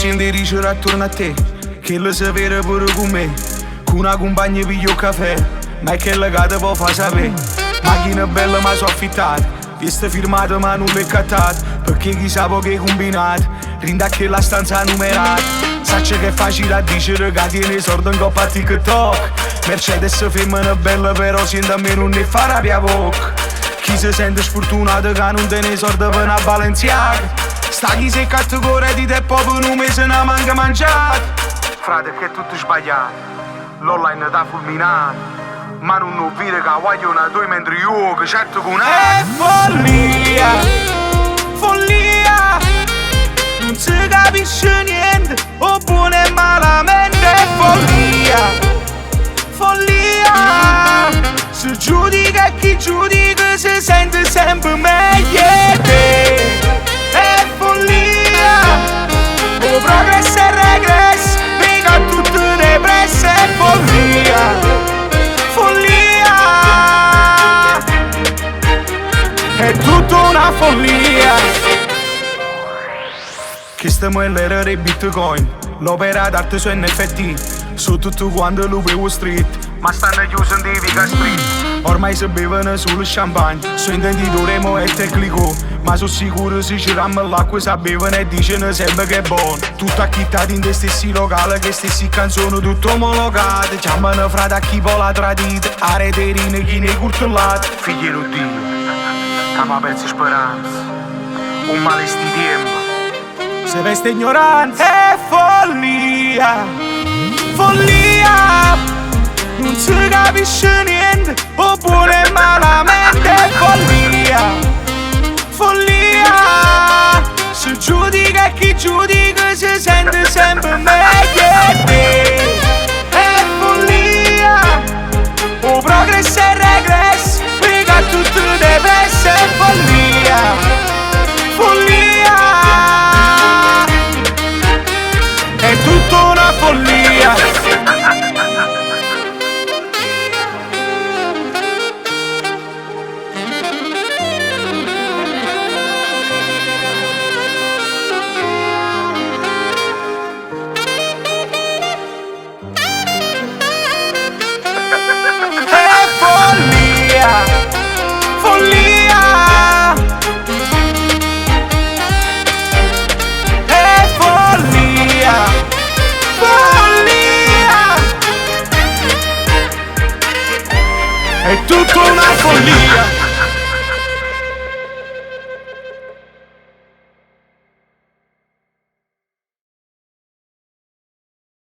senti dicere attorno a te che lo sapere pure con me. Con una compagna piglio caffè, ma è che la che te può far sapere. Macchina bella ma so affittata, testa firmata ma non l'è cattata, perché chissà che combinato, rinda che la stanza numerata. Sacce che è facile a dire che tiene sordo in coppa a TikTok. Mercedes femmina bella però sente a me non ne fa rabbia poco. Chi si sente sfortunato che non tiene sordo per una Balenciaga. Sta chi sei categoria di te proprio un mese non manca mangiato. Frate che è tutto sbagliato, l'online t'ha fulminato, ma non vede che vogliono tu mentre io che certo con è follia, follia. Non si capisce niente, o buono e malamente. È follia, follia. Si giudica chi giudica si sente sempre meglio di te. È follia, o progresso e regresso, mica tutte le presse. È follia, follia. È tutta una follia. Che stiamo all'era dei bitcoin, l'opera d'arte su NFT, su tutto quanto lo Wall Street, ma stanno chiusi in Viga Street. Ormai si bevono solo champagne, su intenditore mo è tecnico, ma sono sicuro se ci ramma l'acqua si bevono e dicono sempre che è buono. Tutto acchittato in dei stessi locali, che stessi canzoni tutto omologate. Chiamano frate a chi poi la tradita, a reterine chi ne curtellate. Figliero Dio, che mi perso speranza, un male sti tempo. Se veste ignoranza è follia, follia. Non si capisce niente, o buono e malamente. È follia, follia. Si giudica e chi giudica si sente sempre meglio di te. È follia, o progresso e regresso, mica tutte le presse. È follia, follia. È tutta una follia. È follia, follia. È follia, follia. È tutta una follia.